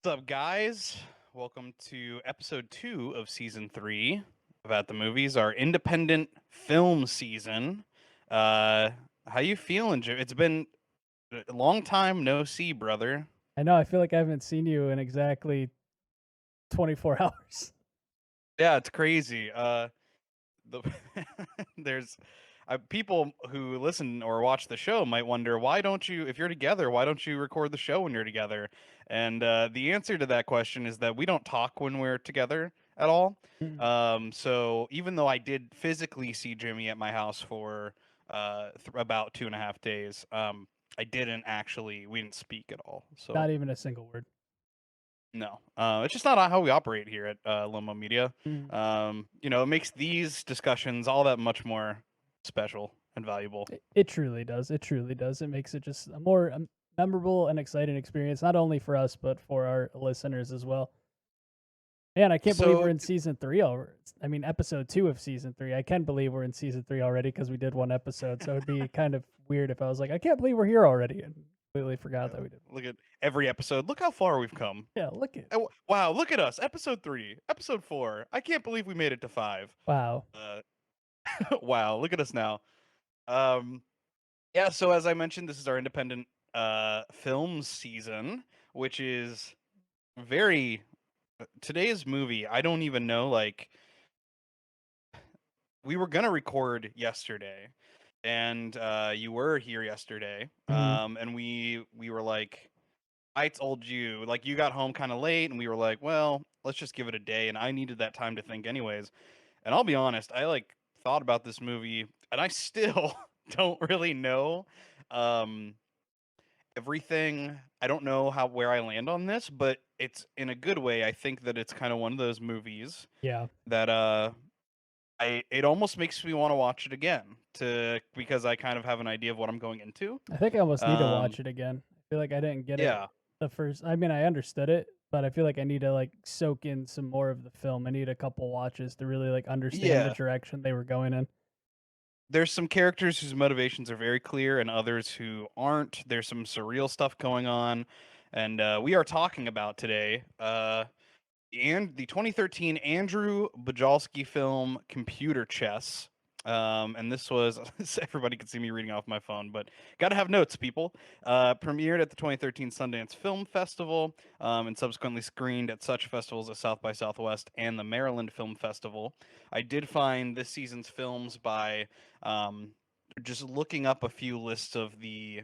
What's up, guys? Welcome to episode 2 of season 3 of At the Movies, our independent film season. Uh, how you feeling, Jim? It's been a long time no see, brother. I know. I feel like I haven't seen you in exactly 24 hours. Yeah, it's crazy. The there's people who listen or watch the show might wonder why don't you, if you're together, why don't you record the show when you're together? And the answer to that question is that we don't talk when we're together at all. Mm. So even though I did physically see Jimmy at my house for about 2.5 days, we didn't speak at all. So Not even a single word. no, it's just not how we operate here at LoMo Media. Mm. It makes these discussions all that much more special and valuable. It truly does. It truly does. It makes it just a more memorable and exciting experience, not only for us, but for our listeners as well. Man, I can't believe So we're in season 3 already. I mean, episode 2 of season 3. I can believe we're in season 3 already because we did one episode. So it'd be kind of weird if I was like, I can't believe we're here already, and completely forgot that we did. look at every episode. Look how far we've come. Yeah, look at Wow, look at us. Episode 3, episode 4. I can't believe we made it to 5. wow. Uh, wow, look at us now. Um, yeah. So as I mentioned, this is our independent film season, which is very today's movie. I don't even know, like, we were gonna record yesterday, and you were here yesterday, Mhm. and we were like, I told you, like, you got home kind of late, and we were like, well, let's just give it a day, and I needed that time to think anyways. And I'll be honest, I like thought about this movie, and I still don't really know um everything. I don't know how where I land on this, but it's in a good way. I think that it's kind of one of those movies Yeah. that I it almost makes me want to watch it again to because I kind of have an idea of what I'm going into. I think I almost need to Um, watch it again. I feel like I didn't get it yeah, the first. I mean, I understood it, but I feel like I need to like soak in some more of the film. I need a couple watches to really like understand the yeah. direction they were going in. There's some characters whose motivations are very clear, and others who aren't. There's some surreal stuff going on, and we are talking about today. And the 2013 Andrew Bujalski film Computer Chess. And this was everybody could see me reading off my phone, but got to have notes, people. Premiered at the 2013 Sundance Film Festival, and subsequently screened at such festivals as South by Southwest and the Maryland Film Festival. I did find this season's films by um, just looking up a few lists of the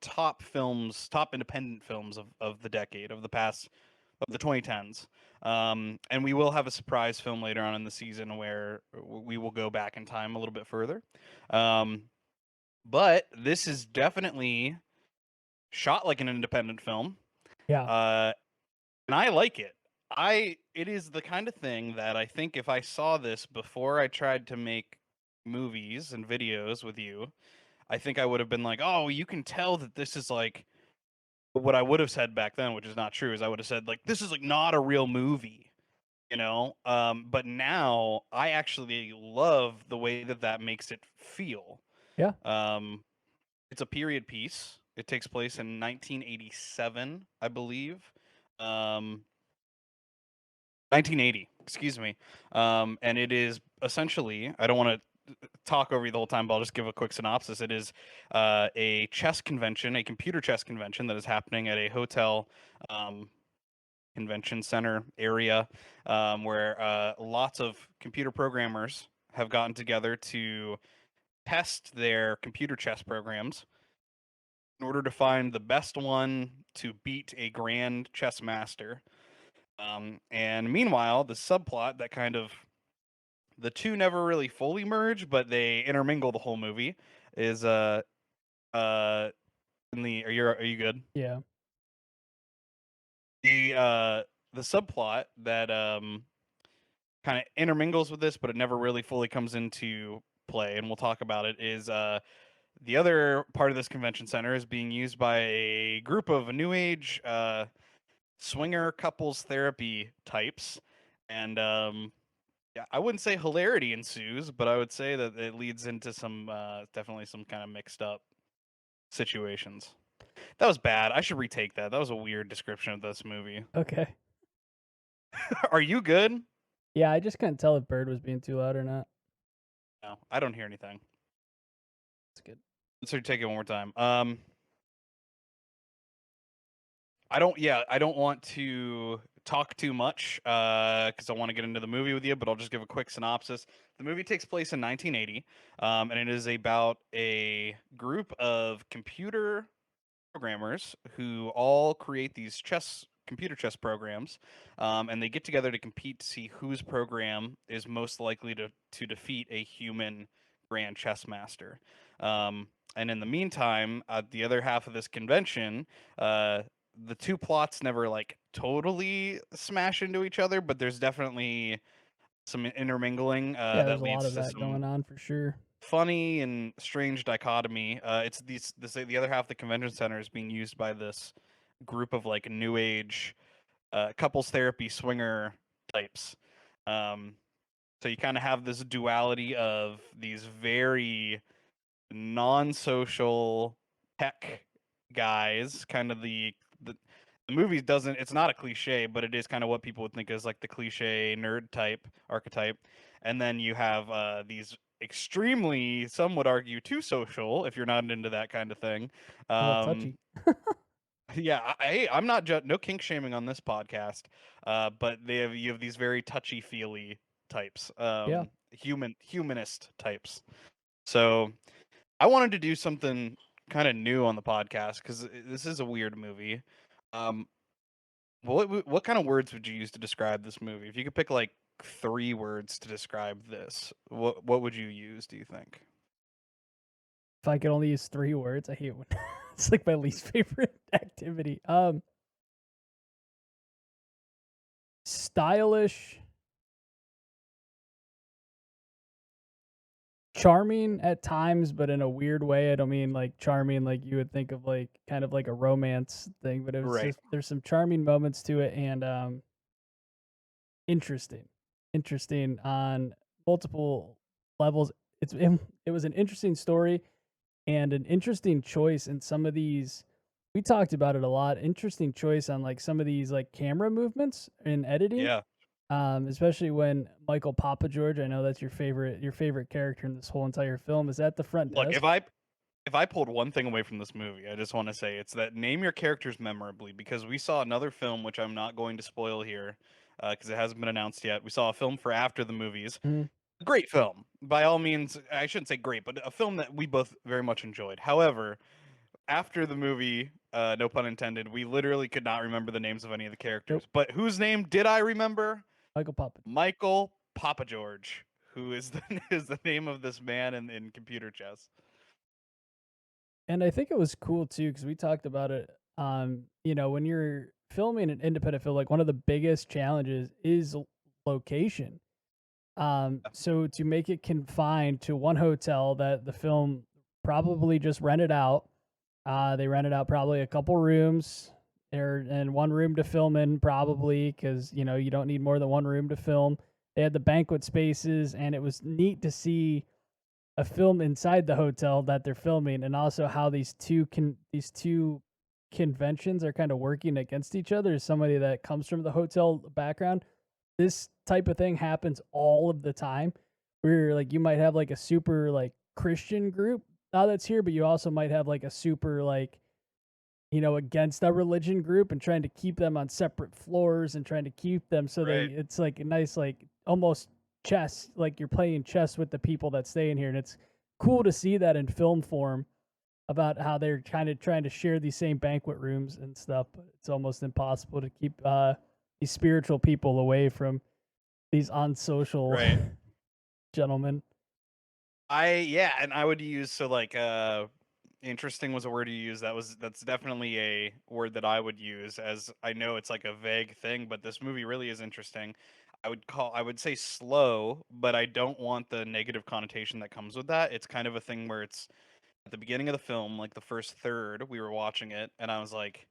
top independent films of the decade, of the past, of the 2010s. And we will have a surprise film later on in the season where we will go back in time a little bit further. Um, but this is definitely shot like an independent film, Yeah. uh, and I like it. It is the kind of thing that I think if I saw this before I tried to make movies and videos with you, I think I would have been like, "Oh, you can tell that this is like." What I would have said back then, which is not true, is I would have said like, "This is like not a real movie." But now I actually love the way that that makes it feel. Yeah. um it's a period piece. It takes place in 1987, I believe. 1980, excuse me. And it is essentially, I don't want to talk over you the whole time, but I'll just give a quick synopsis. It is a chess convention, a computer chess convention that is happening at a hotel, um, convention center area, where lots of computer programmers have gotten together to test their computer chess programs in order to find the best one to beat a grand chess master. And meanwhile, the subplot that kind of the two never really fully merge, but they intermingle the whole movie is uh in the are you good? Yeah. The the subplot that kind of intermingles with this, but it never really fully comes into play, and we'll talk about it, is the other part of this convention center is being used by a group of new age swinger couples therapy types. And yeah, I wouldn't say hilarity ensues, but I would say that it leads into some definitely some kind of mixed up situations. That was bad. I should retake that. That was a weird description of this movie. Okay. Are you good? Yeah, I just couldn't tell if Bird was being too loud or not. No, I don't hear anything. It's good. Let's retake it one more time. I don't want to talk too much because I want to get into the movie with you, but I'll just give a quick synopsis. The movie takes place in 1980, and it is about a group of computer programmers who all create these computer chess programs, and they get together to compete to see whose program is most likely to defeat a human grand chess master. And in the meantime, at the other half of this convention, the two plots never like totally smash into each other, but there's definitely some intermingling Yeah, that there's a lot leads of to that some going on for sure. funny and strange dichotomy. It's the other half of the convention center is being used by this group of like new age couples therapy swinger types. Um, so you kind of have this duality of these very non-social tech guys, kind of the movie doesn't it's not a cliche, but it is kind of what people would think is like the cliche nerd type archetype. And then you have these extremely, some would argue, too social if you're not into that kind of thing. A little touchy. Yeah, I'm not no kink shaming on this podcast, but you have these very touchy feely types, Yeah. humanist types. So I wanted to do something kind of new on the podcast because this is a weird movie. Um, what kind of words would you use to describe this movie? If you could pick like 3 words to describe this, what would you use, do you think? If I could only use 3 words, I hate when it's like my least favorite activity. Stylish, charming at times, but in a weird way. I don't mean like charming like you would think of like kind of like a romance thing, but it was Right. just there's some charming moments to it and interesting. Interesting on multiple levels. It was an interesting story and an interesting choice in some of these we talked about it a lot. Interesting choice on like some of these like camera movements in editing. Yeah. Especially when Michael Papa George, I know that's your favorite character in this whole entire film, is at the front Look, desk. if I pulled one thing away from this movie, I just want to say it's that name your characters memorably, because we saw another film which I'm not going to spoil here because it hasn't been announced yet. We saw a film for after the movies. Mhm. Great film. By all means, I shouldn't say great, but a film that we both very much enjoyed. However, after the movie, no pun intended, we literally could not remember the names of any of the Nope. characters. But whose name did I remember? Michael Papa. Michael Papa George, who is the is the name of this man in computer chess. And I think it was cool too because we talked about it. When you're filming an independent film, like one of the biggest challenges is location. So to make it confined to one hotel that the film probably just rented out, they rented out probably a couple rooms there and one room to film in probably because you don't need more than one room to film. They had the banquet spaces and it was neat to see a film inside the hotel that they're filming and also how these two conventions are kind of working against each other as somebody that comes from the hotel background. This type of thing happens all of the time where like you might have like a super like Christian group that's here, but you also might have like a super like against a religion group and trying to keep them on separate floors and trying to keep them so Right. it's like a nice like almost chess, like you're playing chess with the people that stay in here. And it's cool to see that in film form about how they're kind of trying to share these same banquet rooms and stuff, but it's almost impossible to keep these spiritual people away from these unsocial Right. gentlemen. Yeah, and I would use so like interesting was a word you use. That's definitely a word that I would use, as I know it's like a vague thing, but this movie really is interesting. I would say slow, but I don't want the negative connotation that comes with that. It's kind of a thing where it's at the beginning of the film, like the first third, we were watching it and I was like,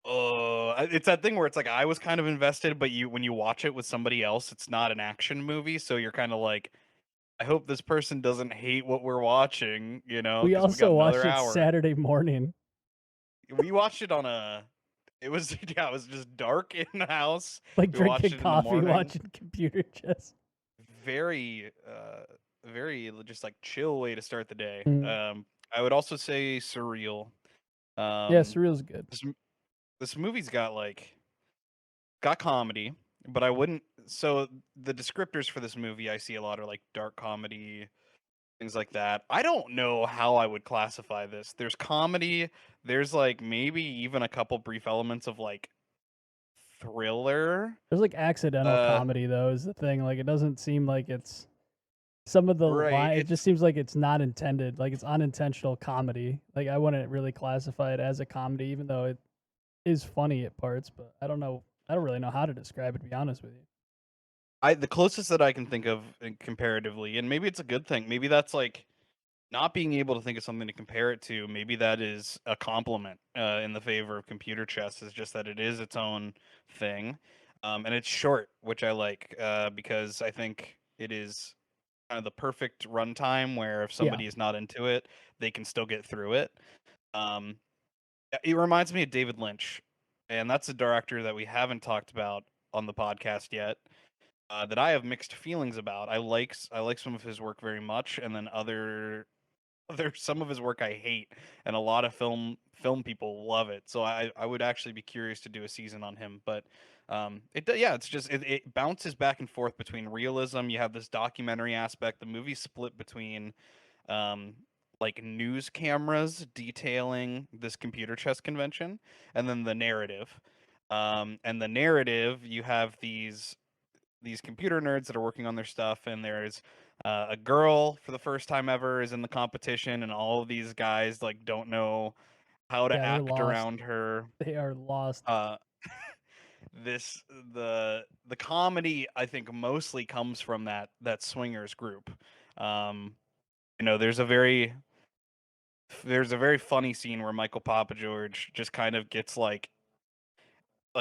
"Oh, it's that thing where it's like I was kind of invested, but you when you watch it with somebody else, it's not an action movie, so you're kind of like I hope this person doesn't hate what we're watching, We because we got also another watched it hour." Saturday morning. we watched it on a. It was yeah, it was just dark in the house. Like We watched drinking it in the coffee, morning. watching computer chess. Very very just like chill way to start the day. Mm. I would also say surreal. Yeah, Um, surreal's good. this movie's got comedy, but I wouldn't. So the descriptors for this movie I see a lot are like dark comedy, things like that. I don't know how I would classify this. There's comedy, there's like maybe even a couple brief elements of like thriller. There's like accidental Uh comedy though is the thing. Like it doesn't seem like it's some of the right, line. It just it's seems like it's not intended. Like it's unintentional comedy. Like I wouldn't really classify it as a comedy, even though it is funny at parts. But I don't know. I don't really know how to describe it. To be honest with you. I the closest that I can think of comparatively, and maybe it's a good thing. Maybe that's like not being able to think of something to compare it to, maybe that is a compliment in the favor of computer chess. Is just that it is its own thing, and it's short, which I like because I think it is kind of the perfect runtime where if Yeah. somebody is not into it, they can still get through it. Um, it reminds me of David Lynch, and that's a director that we haven't talked about on the podcast yet. That I have mixed feelings about. I like some of his work very much, and then there's some of his work I hate, and a lot of film people love it. So I would actually be curious to do a season on him. But yeah, it's just it bounces back and forth between realism. You have this documentary aspect. The movie's split between um, like news cameras detailing this computer chess convention, and then the narrative. And the narrative, you have these computer nerds that are working on their stuff, and there's a girl for the first time ever is in the competition, and all of these guys like don't know how to Yeah, they're act lost. around her. They are lost. Uh, this the comedy I think mostly comes from that swingers group. Um, there's there's a very funny scene where Michael Papa George just kind of gets like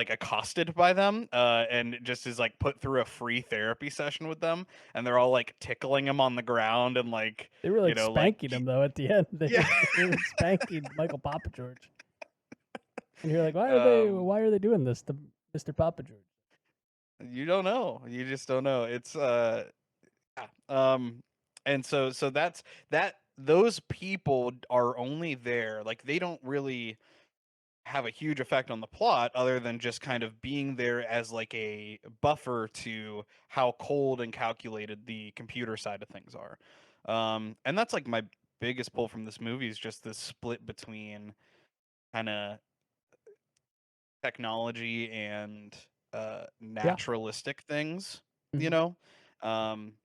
accosted by them and just is like put through a free therapy session with them, and they're all like tickling him on the ground and like They were like like spanking him though at the end. They yeah. they were spanking Michael Papa George, and you're like, um why are they doing this to Mr. Papa George? you don't know, you just don't know. It's yeah. And so that's that those people are only there, like they don't really have a huge effect on the plot other than just kind of being there as like a buffer to how cold and calculated the computer side of things are. And that's like my biggest pull from this movie is just this split between kind of technology and Yeah. naturalistic things, you Mhm. know? Um,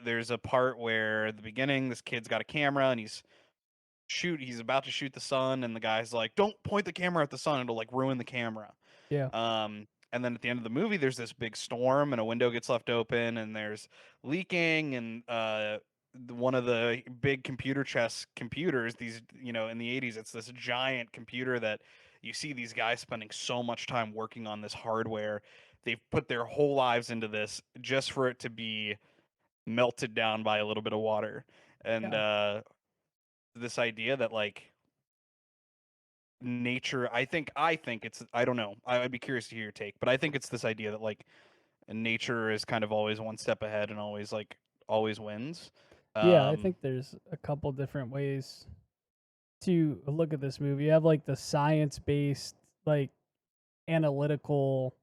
there's a part where at the beginning this kid's got a camera and he's about to shoot the sun, and the guy's like, don't point the camera at the sun, it'll like ruin the camera. Yeah. And then at the end of the movie, there's this big storm, and a window gets left open, and there's leaking, and one of the big computer chess computers, these, in the 80s, it's this giant computer that you see these guys spending so much time working on this hardware. They've put their whole lives into this just for it to be melted down by a little bit of water. And Yeah. this idea that like nature, I think it's, I don't know, I'd be curious to hear your take, but I think it's this idea that like nature is kind of always one step ahead and always wins. Yeah, I um think there's a couple different ways to look at this movie. You have like the science-based, like analytical,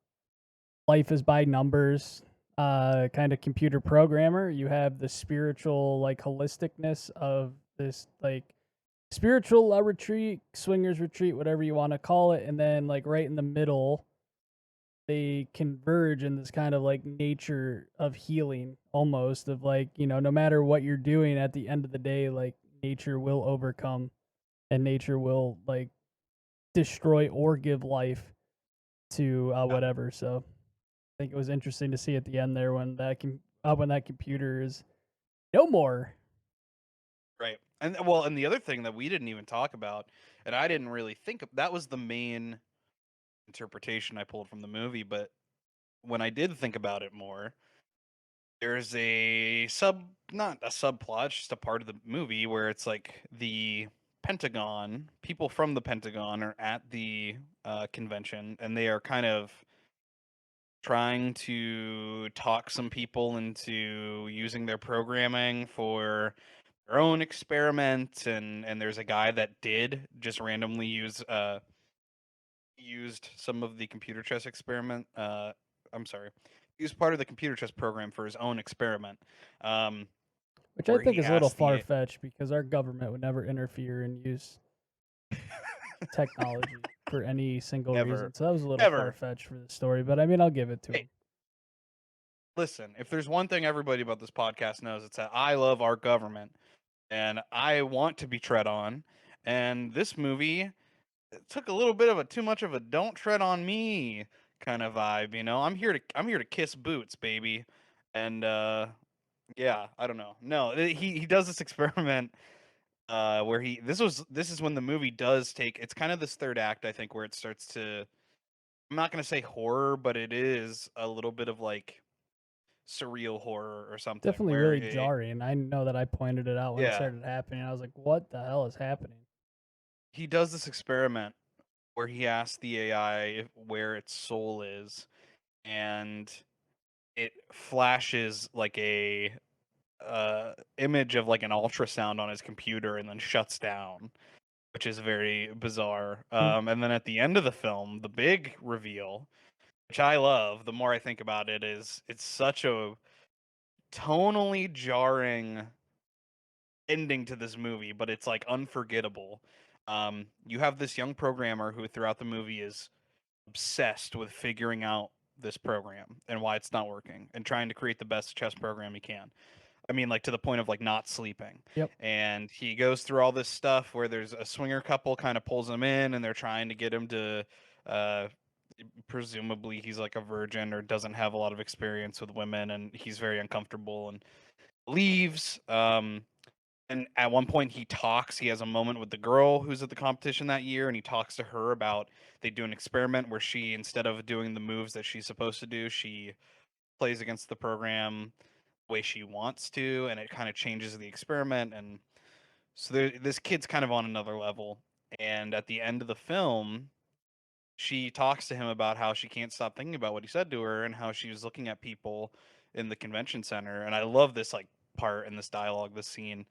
life is by numbers, kind of computer programmer. You have the spiritual, like holisticness of this, like spiritual retreat, swingers retreat, whatever you want to call it, and then like right in the middle, they converge in this kind of like nature of healing, almost of like no matter what you're doing, at the end of the day, like nature will overcome, and nature will like destroy or give life to yeah, whatever. So I think it was interesting to see at the end there when when that computer is no more. right. And well, and the other thing that we didn't even talk about, and I didn't really think of, that was the main interpretation I pulled from the movie, but when I did think about it more, there's a not a subplot, it's just a part of the movie where it's like the Pentagon, people from the Pentagon are at the convention, and they are kind of trying to talk some people into using their programming for their own experiment. And there's a guy that did just randomly used some of the computer chess experiment. I'm sorry, used part of the computer chess program for his own experiment, um, Which I where think he is a little asked far the fetched because our government would never interfere and use technology for any single never, reason. So that was a little far never. fetched for the story, but I mean, I'll give it to Hey, him. listen, if there's one thing everybody about this podcast knows, it's that I love our government and I want to be tread on. And this movie took a little bit of a too much of a "don't tread on me" kind of vibe. I'm here to kiss boots, baby. And yeah, I don't know. No, he does this experiment where this is when the movie does take, it's kind of this third act, I think, where it starts to, I'm not gonna say horror, but it is a little bit of like surreal horror or something Definitely where really jarring. I know that I pointed it out when it yeah, started happening. I was like, what the hell is happening? he does this experiment where he asks the AI where its soul is, and it flashes like a image of like an ultrasound on his computer and then shuts down, which is very bizarre. Mm. And then at the end of the film, the big reveal, which I love, the more I think about it, is it's such a tonally jarring ending to this movie, but it's like unforgettable. You have this young programmer who throughout the movie is obsessed with figuring out this program and why it's not working and trying to create the best chess program he can. I mean, like to the point of like not sleeping. Yep. And he goes through all this stuff where there's a swinger couple kind of pulls him in and they're trying to get him to uh presumably he's like a virgin or doesn't have a lot of experience with women, and he's very uncomfortable and leaves. And at one point he has a moment with the girl who's at the competition that year, and he talks to her about, they do an experiment where she, instead of doing the moves that she's supposed to do, she plays against the program the way she wants to, and it kind of changes the experiment. And so this kid's kind of on another level. And at the end of the film, she talks to him about how she can't stop thinking about what he said to her and how she was looking at people in the convention center. And I love this like part in this dialogue, this scene.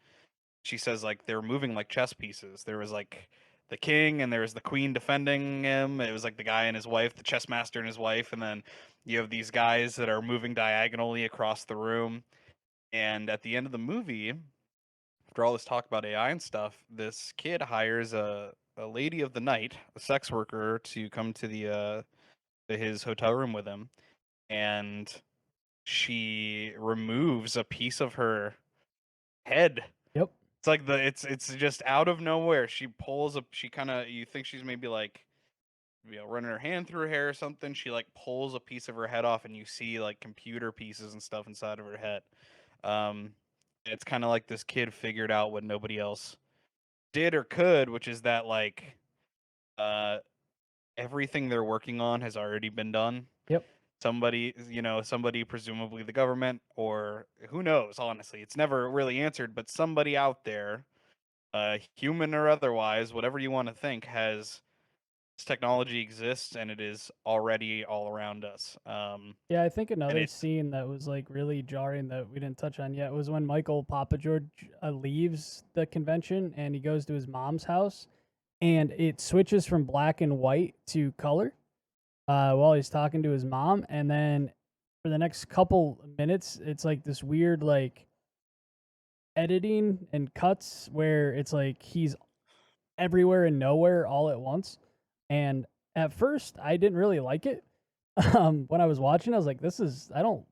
She says like they were moving like chess pieces. There was like the king and there was the queen defending him. It was like the guy and his wife, the chess master and his wife, and then you have these guys that are moving diagonally across the room. And at the end of the movie, after all this talk about AI and stuff, this kid hires a lady of the night, a sex worker, to come to the to his hotel room with him, and she removes a piece of her head. Yep. It's like it's just out of nowhere. She pulls a, she kind of, you think she's maybe like, running her hand through her hair or something. She like pulls a piece of her head off, and you see like computer pieces and stuff inside of her head. Um, it's kind of like this kid figured out what nobody else did or could, which is that like uh everything they're working on has already been done. Yep. Somebody, presumably the government, or who knows, honestly. It's never really answered, but somebody out there, human or otherwise, whatever you want to think, has this technology exists and it is already all around us. Yeah, I think And another it's scene that was like really jarring that we didn't touch on yet was when Michael Papa George leaves the convention and he goes to his mom's house and it switches from black and white to color while he's talking to his mom. And then for the next couple minutes, it's like this weird, like editing and cuts where it's like he's everywhere and nowhere all at once. And at first, I didn't really like it. When I was watching, I was like, "This is I don't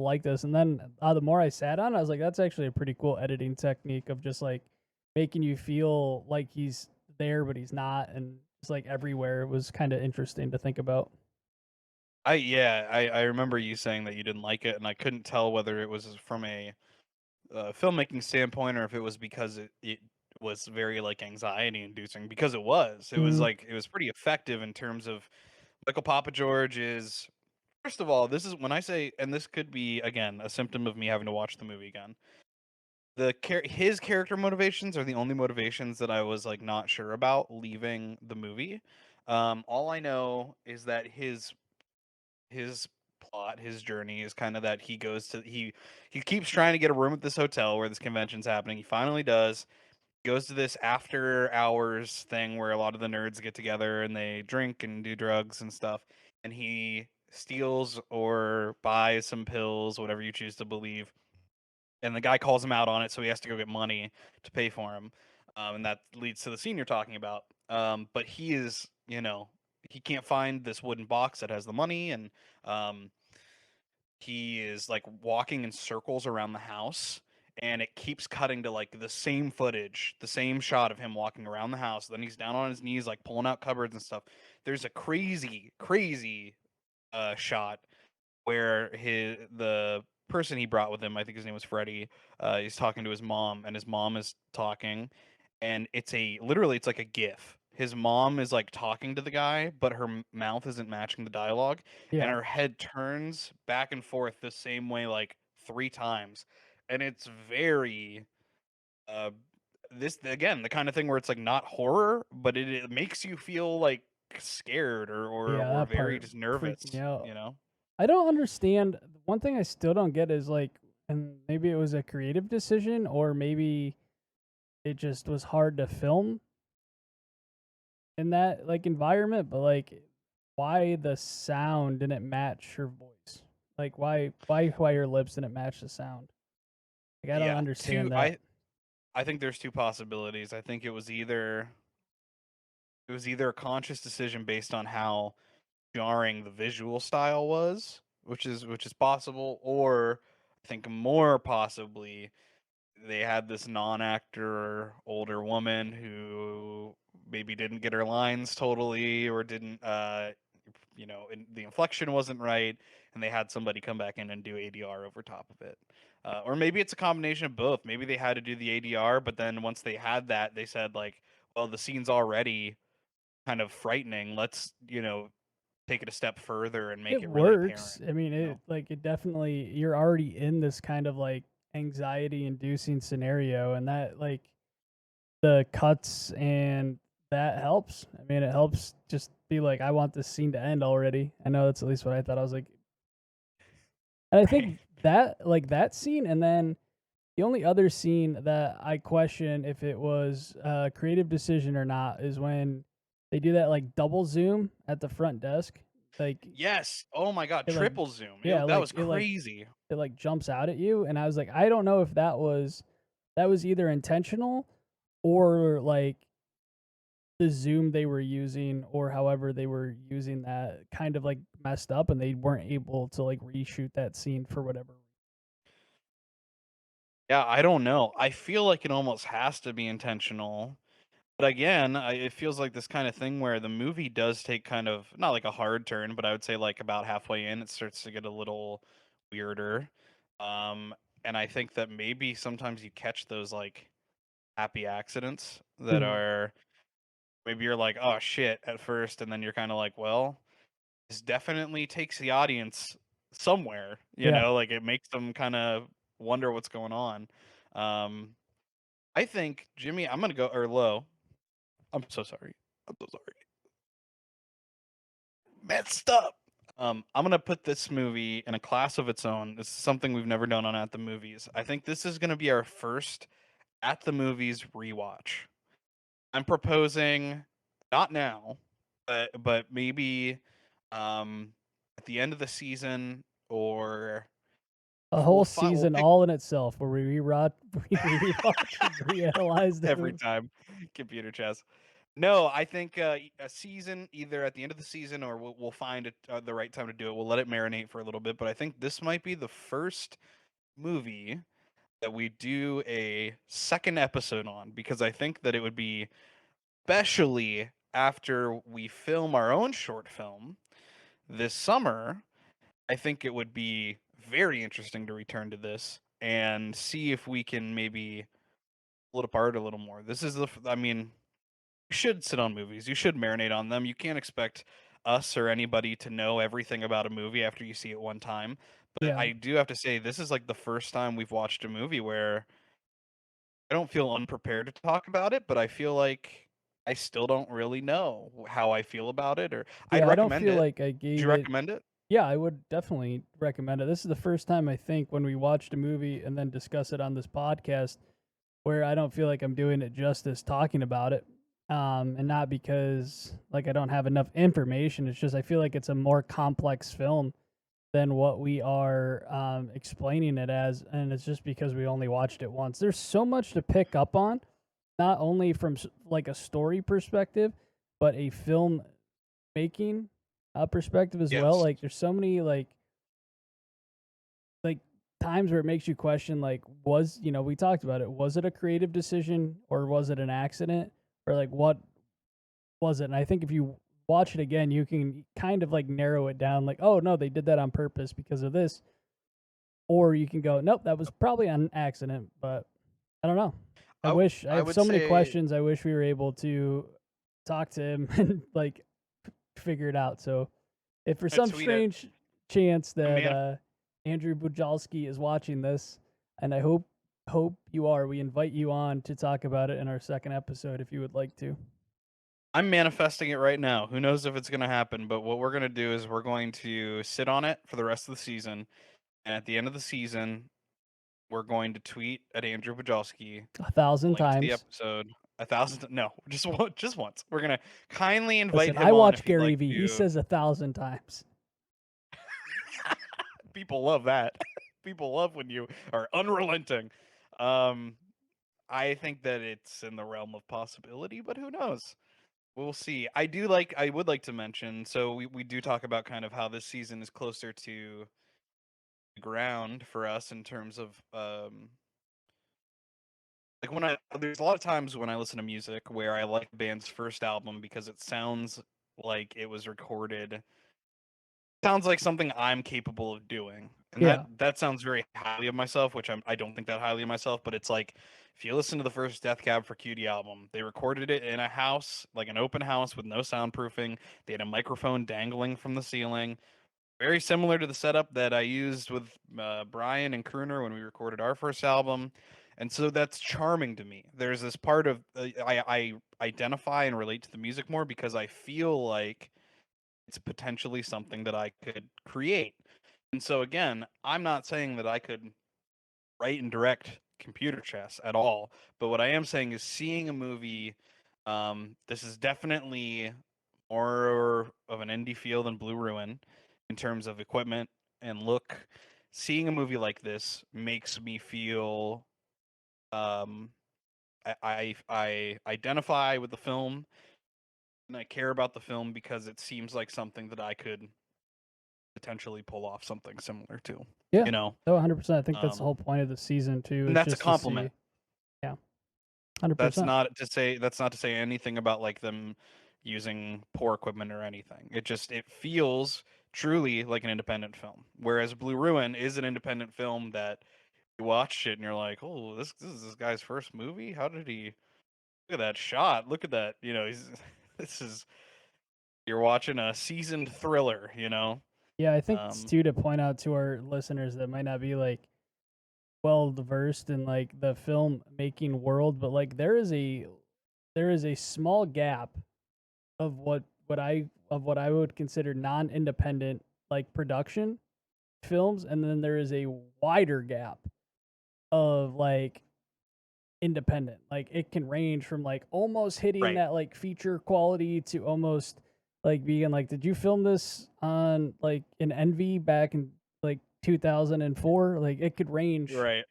like this." And then the more I sat on, I was like, "That's actually a pretty cool editing technique of just like making you feel like he's there, but he's not, and it's like everywhere." It was kind of interesting to think about. I remember you saying that you didn't like it, and I couldn't tell whether it was from a filmmaking standpoint or if it was because it was very like anxiety inducing, because it was Mm, like it was pretty effective in terms of Michael Papa George is, first of all, this is when I say, and this could be again a symptom of me having to watch the movie again. his character motivations are the only motivations that I was like not sure about leaving the movie. All I know is that his plot, his journey is kind of that he keeps trying to get a room at this hotel where this convention's happening. He finally does. Goes to this after hours thing where a lot of the nerds get together and they drink and do drugs and stuff. And he steals or buys some pills, whatever you choose to believe, and the guy calls him out on it, so he has to go get money to pay for him, and that leads to the scene you're talking about. But he is, he can't find this wooden box that has the money, and um, he is like walking in circles around the house, and it keeps cutting to like the same footage, the same shot of him walking around the house. Then he's down on his knees, like pulling out cupboards and stuff. There's a crazy, crazy shot where the person he brought with him, I think his name was Freddie, he's talking to his mom, and his mom is talking, and it's like a GIF. His mom is like talking to the guy, but her mouth isn't matching the dialogue, and Yeah. her head turns back and forth the same way like three times, and it's very uh this again the kind of thing where it's like not horror, but it makes you feel like scared Yeah, or that very part just freaked me nervous, out. you know? I don't understand. One thing I still don't get is like, and maybe it was a creative decision, or maybe it just was hard to film in that like environment. But like, why the sound didn't match her voice? Like, why her lips didn't match the sound? Like, I don't Yeah, two understand that. I think there's two possibilities. I think it was either a conscious decision based on how jarring the visual style was, which is possible, or I think more possibly they had this non-actor older woman who maybe didn't get her lines totally or didn't the inflection wasn't right, and they had somebody come back in and do ADR over top of it. Or maybe it's a combination of both. Maybe they had to do the ADR, but then once they had that, they said like, well, the scene's already kind of frightening. Let's, take it a step further and make It it really apparent, works. I mean, you know? it definitely, you're already in this kind of like anxiety inducing scenario, and that like the cuts and that helps. I mean, it helps just be like, I want this scene to end already. I know that's at least what I thought. I was like, and I Right. think that like that scene, and then the only other scene that I question if it was a creative decision or not is when they do that like double zoom at the front desk. Like Yes. Oh my god, it like triple zoom. yeah, That was crazy. it like jumps out at you, and I was like, I don't know if that was either intentional or like the zoom they were using or however they were using that kind of like messed up and they weren't able to like reshoot that scene for whatever. Yeah, I don't know. I feel like it almost has to be intentional. But again, it feels like this kind of thing where the movie does take kind of not like a hard turn, but I would say like about halfway in, it starts to get a little weirder. Um, and I think that maybe sometimes you catch those like happy accidents that Mhm. are maybe you're like, oh shit at first, and then you're kind of like, well, this definitely takes the audience somewhere, Yeah. like it makes them kind of wonder what's going on. Um, I think Jimmy, I'm gonna go or low. I'm so sorry. I'm so sorry. Messed up. I'm gonna put this movie in a class of its own. This is something we've never done on At the Movies. I think this is gonna be our first At the Movies rewatch. I'm proposing not now, but maybe um at the end of the season or A whole we'll season pick all in itself where we rewatch we rewatch and reanalyze the every movie. time. Computer chess. No, I think a season, either at the end of the season or we'll find the right time to do it. We'll let it marinate for a little bit, but I think this might be the first movie that we do a second episode on because I think that it would be, especially after we film our own short film this summer, I think it would be very interesting to return to this and see if we can maybe pull it apart a little more. This is I mean, you should sit on movies. You should marinate on them. You can't expect us or anybody to know everything about a movie after you see it one time. But Yeah. I do have to say, this is like the first time we've watched a movie where I don't feel unprepared to talk about it, but I feel like I still don't really know how I feel about it, or I'd Yeah, I don't recommend feel it. like I Would you gave it. recommend it? Yeah, I would definitely recommend it. This is the first time I think when we watched a movie and then discuss it on this podcast where I don't feel like I'm doing it justice talking about it. And not because like I don't have enough information. It's just I feel like it's a more complex film than what we are explaining it as, and it's just because we only watched it once. There's so much to pick up on, not only from like a story perspective, but a film making perspective as well. Yes. Like there's so many like times where it makes you question like was we talked about it, was it a creative decision or was it an accident, or like what was it? And I think if you watch it again you can kind of like narrow it down like, oh no, they did that on purpose because of this, or you can go nope, that was probably an accident. But I don't know. I I have would so many say, questions. I wish we were able to talk to him and like figure it out. So if for I some tweet it. strange chance I that manif Andrew Bujalski is watching this, and I hope you are, we invite you on to talk about it in our second episode if you would like to. I'm manifesting it right now. Who knows if it's gonna happen, but what we're gonna do is we're going to sit on it for the rest of the season, and at the end of the season, we're going to tweet at Andrew Bujalski, 1,000 link to the times. episode, 1,000, no, just once. We're gonna kindly invite Listen, I him on watch if he'd Gary like Vee. He to. says 1,000 times. People love that. People love when you are unrelenting. Um, I think that it's in the realm of possibility, but who knows? We'll see. I would like to mention, so we do talk about kind of how this season is closer to the ground for us in terms of like when I there's a lot of times when I listen to music where I like the band's first album because it sounds like it was recorded, sounds like something I'm capable of doing. And Yeah. that sounds very highly of myself, which I don't think that highly of myself, but it's like if you listen to the first Death Cab for Cutie album, they recorded it in a house, like an open house with no soundproofing. They had a microphone dangling from the ceiling, very similar to the setup that I used with Brian and Crooner when we recorded our first album. And so that's charming to me. There's this part of I identify and relate to the music more because I feel like it's potentially something that I could create. And so again, I'm not saying that I could write and direct computer chess at all, but what I am saying is seeing a movie, this is definitely more of an indie feel than Blue Ruin in terms of equipment and look. Seeing a movie like this makes me feel um I identify with the film and I care about the film because it seems like something that I could potentially pull off something similar to, Yeah. you know? No, 100%. I think that's the Um, whole point of the season too, and is that's a just to compliment. see. Yeah. 100%. That's not to say anything about like them using poor equipment or anything. It feels truly like an independent film. Whereas Blue Ruin is an independent film that you watch it and you're like, oh, this is this guy's first movie. How did he look at that shot? Look at that. You know, he's this is you're watching a seasoned thriller. You know. Yeah, I think it's Um, too to point out to our listeners that might not be like well versed in like the film making world, but like there is a small gap of what I would consider non-independent like production films, and then there is a wider gap of like independent. Like it can range from like almost hitting right. that like feature quality to almost like being like, did you film this on like an Envy back in like 2004? Like it could range Right.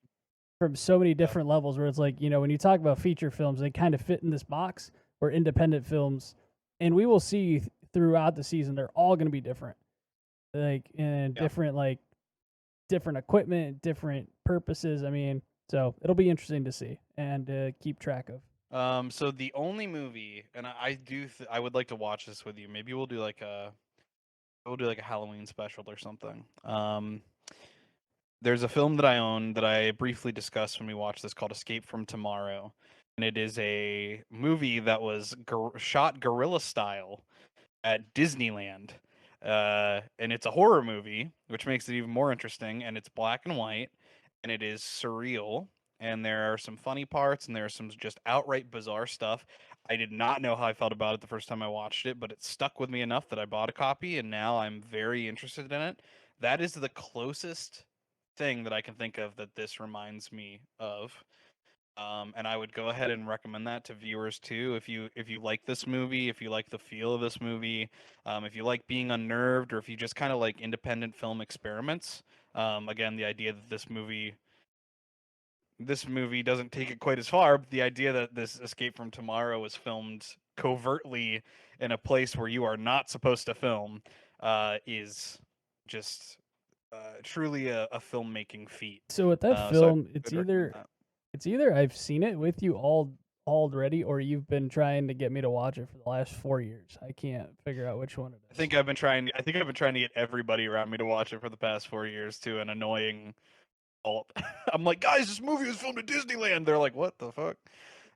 from so many Yeah. different levels where it's like, when you talk about feature films, they kind of fit in this box where independent films, and we will see throughout the season, they're all going to be different. Like, and Yeah. different equipment, different purposes. I mean, so it'll be interesting to see and keep track of. So the only movie, and I would like to watch this with you. Maybe we'll do like a Halloween special or something. There's a film that I own that I briefly discussed when we watched this called Escape from Tomorrow, and it is a movie that was shot guerrilla style at Disneyland. And it's a horror movie, which makes it even more interesting. And it's black and white, and it is surreal. and there are some funny parts, and there are some just outright bizarre stuff. I did not know how I felt about it the first time I watched it, but it stuck with me enough that I bought a copy, and now I'm very interested in it. That is the closest thing that I can think of that this reminds me of. And I would go ahead and recommend that to viewers too. If you like this movie, if you like the feel of this movie, if you like being unnerved, or if you just kind of like independent film experiments. Again, the idea that this movie doesn't take it quite as far, but the idea that this Escape from Tomorrow is filmed covertly in a place where you are not supposed to film is just truly a filmmaking feat. So with that So film, I'd recommend that. it's either I've seen it with you all already, or you've been trying to get me to watch it for the last 4 years. I can't figure out which one it I is. think I've been trying. I think I've been trying to get everybody around me to watch it for the past 4 years to an annoying halt. I'm like, guys, this movie was filmed at Disneyland. They're like, what the fuck?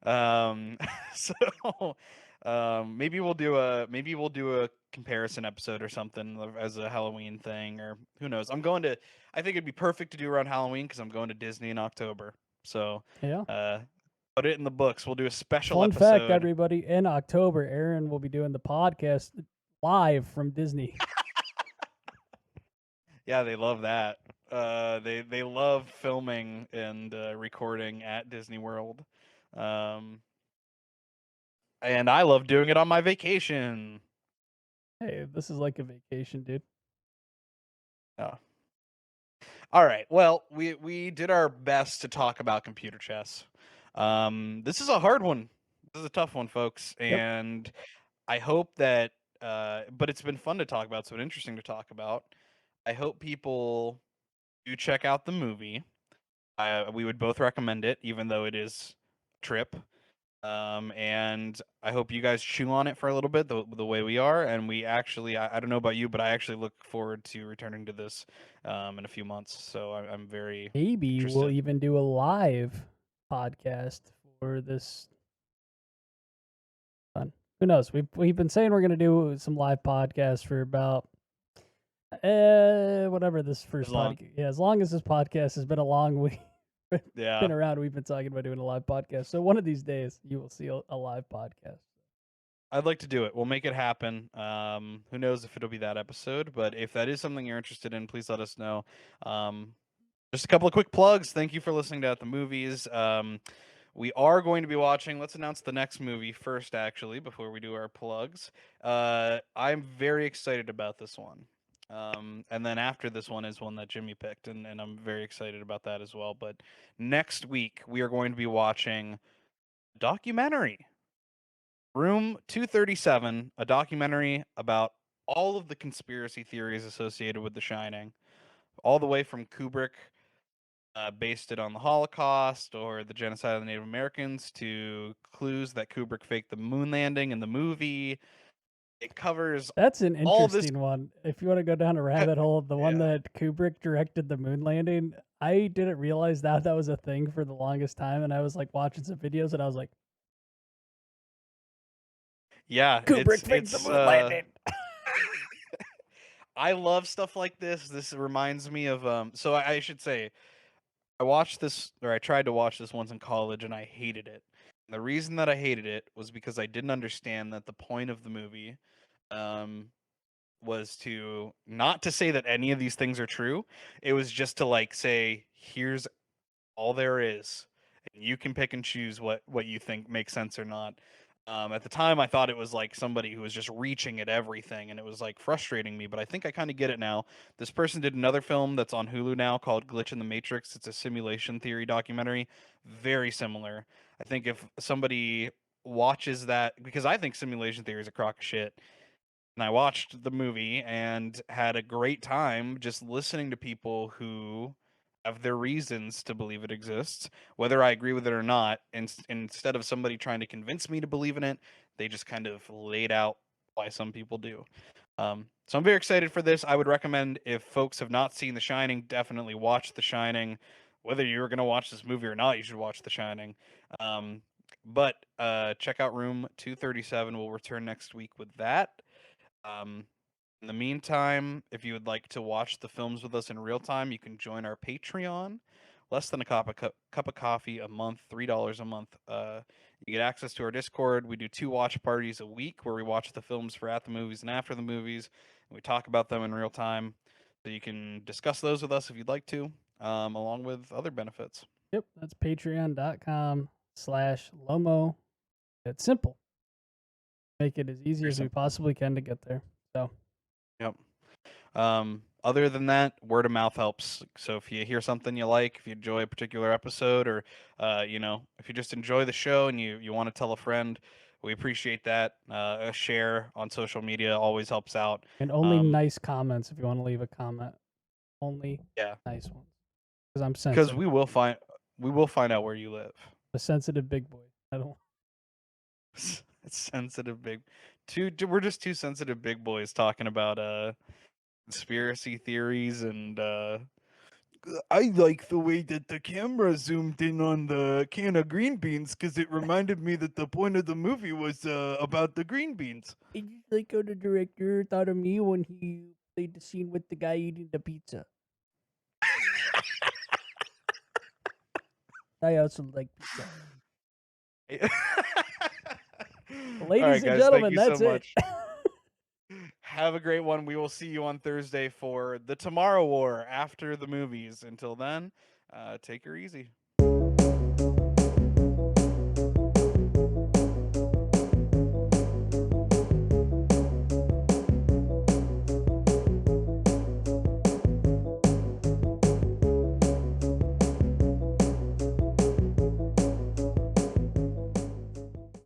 Um, so maybe we'll do a comparison episode or something as a Halloween thing, or who knows. I think it'd be perfect to do around Halloween because I'm going to Disney in October. So Yeah. uh, put it in the books. We'll do a special Fun fact, episode. everybody, in October, Aaron will be doing the podcast live from Disney. Yeah, they love that. They love filming and recording at Disney World, um, and I love doing it on my vacation. Hey, this is like a vacation, dude. Oh. All right. Well, we did our best to talk about computer chess. This is a hard one. This is a tough one, folks, Yep. and I hope that. But it's been fun to talk about. So interesting to talk about. I hope people do check out the movie. We would both recommend it, even though it is a trip. And I hope you guys chew on it for a little bit, the way we are. And we actually, I don't know about you, but I actually look forward to returning to this in a few months. So I'm very Maybe we'll interested. even do a live podcast for this fun. Who knows? We've been saying we're gonna do some live podcasts for about whatever this As first long, podcast. Yeah, as long as this podcast has been a long week, yeah, been around, we've been talking about doing a live podcast. So one of these days, you will see a live podcast. I'd like to do it. We'll make it happen. Who knows if it'll be that episode, but if that is something you're interested in, please let us know. Um, just a couple of quick plugs. Thank you for listening to At the Movies. We are going to be watching. Let's announce the next movie first, actually, before we do our plugs. I'm very excited about this one. And then after this one is one that Jimmy picked, and I'm very excited about that as well. But next week, we are going to be watching a documentary, Room 237, a documentary about all of the conspiracy theories associated with The Shining, all the way from Kubrick based it on the Holocaust or the genocide of the Native Americans to clues that Kubrick faked the moon landing in the movie. It covers That's an all this. interesting one. If you want to go down a rabbit hole, the one Yeah. that Kubrick directed the moon landing, I didn't realize that was a thing for the longest time, and I was like watching some videos, and I was like, Yeah, Kubrick faked the moon landing. I love stuff like this. This reminds me of so I should say I watched this, or I tried to watch this once in college, and I hated it. And the reason that I hated it was because I didn't understand that the point of the movie um was to not to say that any of these things are true. It was just to like say, here's all there is, and you can pick and choose what you think makes sense or not. At the time, I thought it was like somebody who was just reaching at everything, and it was like frustrating me. But I think I kind of get it now. This person did another film that's on Hulu now called Glitch in the Matrix. It's a simulation theory documentary, very similar. I think if somebody watches that, because I think simulation theory is a crock of shit, and I watched the movie and had a great time just listening to people who have their reasons to believe it exists, whether I agree with it or not. And instead of somebody trying to convince me to believe in it, they just kind of laid out why some people do. So I'm very excited for this. I would recommend, if folks have not seen The Shining, definitely watch The Shining. Whether you're going to watch this movie or not, you should watch The Shining. But check out Room 237. We'll return next week with that. Um, in the meantime, if you would like to watch the films with us in real time, you can join our Patreon, less than a cup of coffee a month, $3 a month. You get access to our Discord. We do 2 watch parties a week where we watch the films for at the movies and after the movies, and we talk about them in real time. So you can discuss those with us if you'd like to, along with other benefits. Yep, that's patreon.com/LoMo. It's simple. Make it as easy Very as we simple. possibly can to get there. So, Yep. Other than that, word of mouth helps. So if you hear something you like, if you enjoy a particular episode, or if you just enjoy the show and you want to tell a friend, we appreciate that. A share on social media always helps out. and only Um, nice comments if you want to leave a comment. Only yeah, nice ones. Because I'm because sensitive. we will find out where you live. A sensitive big boy. I don't. It's sensitive big. We're just two sensitive big boys talking about conspiracy theories and I like the way that the camera zoomed in on the can of green beans because it reminded me that the point of the movie was about the green beans. It's just like how the director thought of me when he played the scene with the guy eating the pizza. I also like pizza. All Ladies right, and guys, thank gentlemen, you so that's it. much. Have a great one. We will see you on Thursday for the Tomorrow War after the movies. Until then, take her easy.